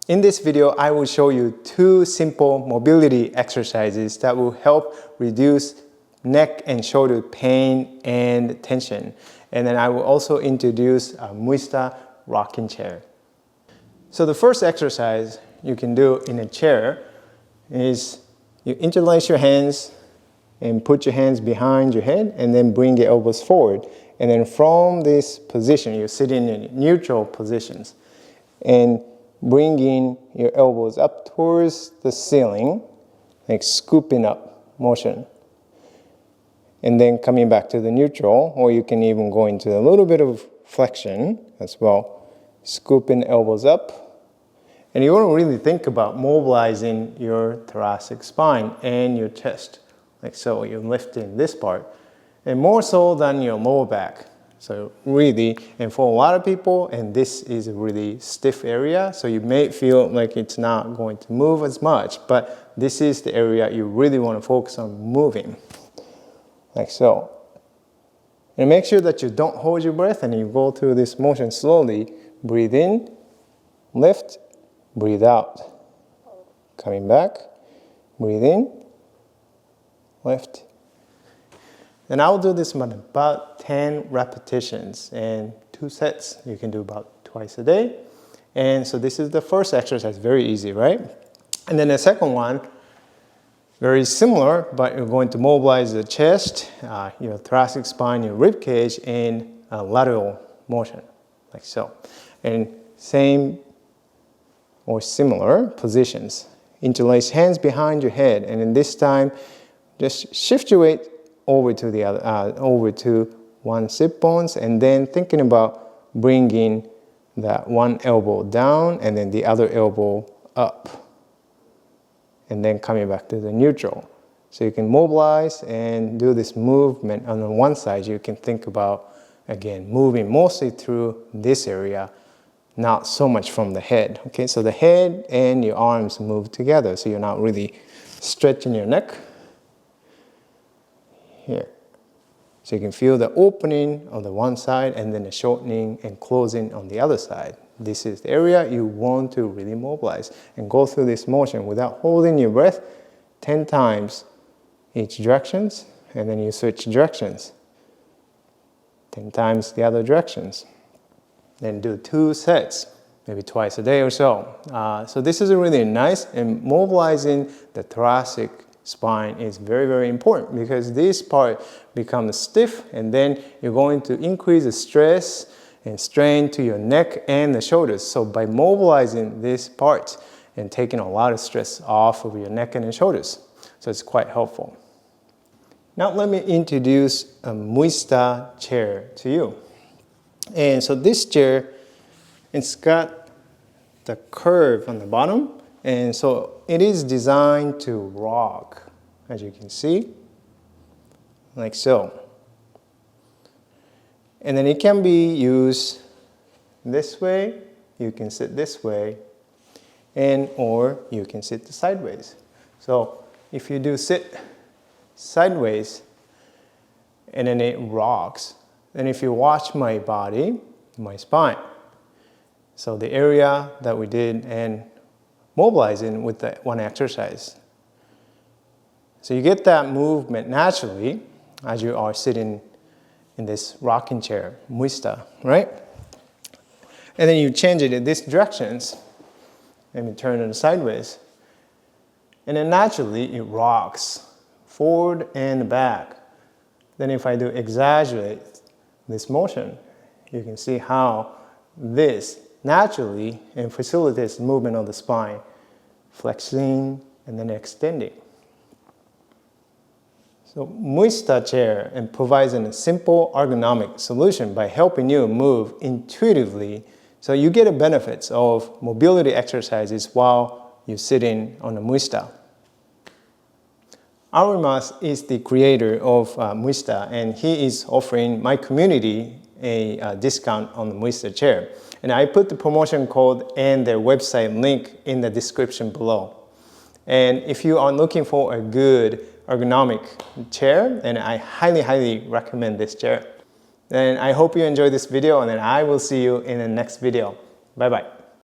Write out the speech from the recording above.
In this video, I will show you 2 simple mobility exercises that will help reduce neck and shoulder pain and tension. And then I will also introduce a Muista rocking chair. So the first exercise you can do in a chair is you interlace your hands and put your hands behind your head and then bring your elbows forward. And then from this position, you're sitting in neutral positions. And bringing your elbows up towards the ceiling, like scooping up motion. And then coming back to the neutral, or you can even go into a little bit of flexion as well. Scooping elbows up. And you want to really think about mobilizing your thoracic spine and your chest. Like so, you're lifting this part. And more so than your lower back. So really, and for a lot of people, and this is a really stiff area, so you may feel like it's not going to move as much, but this is the area you really want to focus on moving. Like so. And make sure that you don't hold your breath and you go through this motion slowly. Breathe in, lift, breathe out. Coming back, breathe in, lift. And I'll do this about 10 repetitions and 2 sets. You can do about twice a day. And so this is the first exercise, very easy, right? And then the second one, very similar, but you're going to mobilize the chest, your thoracic spine, your rib cage in a lateral motion, like so. And same or similar positions. Interlace hands behind your head, and in this time, just shift your weight over to the other, over to one sit bones, and then thinking about bringing that one elbow down and then the other elbow up, and then coming back to the neutral. So you can mobilize and do this movement. On the one side, you can think about, again, moving mostly through this area, not so much from the head. Okay, so the head and your arms move together, so you're not really stretching your neck. Here. So you can feel the opening on the one side and then the shortening and closing on the other side. This is the area you want to really mobilize and go through this motion without holding your breath 10 times each directions, and then you switch directions 10 times the other directions. Then do 2 sets, maybe twice a day or so. So this is really nice, and mobilizing the thoracic spine is very, very important because this part becomes stiff, and then you're going to increase the stress and strain to your neck and the shoulders. So by mobilizing this part and taking a lot of stress off of your neck and the shoulders. So it's quite helpful. Now let me introduce a Muista chair to you. And so this chair, it's got the curve on the bottom. And so it is designed to rock, as you can see, like so. And then it can be used this way, you can sit this way, and or you can sit sideways. So if you do sit sideways and then it rocks, then if you watch my body, my spine, so the area that we did and mobilizing with that one exercise. So you get that movement naturally as you are sitting in this rocking chair, Muista, right? And then you change it in these directions, and you turn it sideways. And then naturally it rocks forward and back. Then if I do exaggerate this motion, you can see how this naturally and facilitates movement of the spine, flexing and then extending. So Muista chair and provides a simple ergonomic solution by helping you move intuitively, so you get the benefits of mobility exercises while you're sitting on a Muista. Arimas is the creator of Muista, and he is offering my community a discount on the Muista chair. And I put the promotion code and their website link in the description below. And if you are looking for a good ergonomic chair, then I highly, highly recommend this chair. And I hope you enjoyed this video, and then I will see you in the next video. Bye-bye.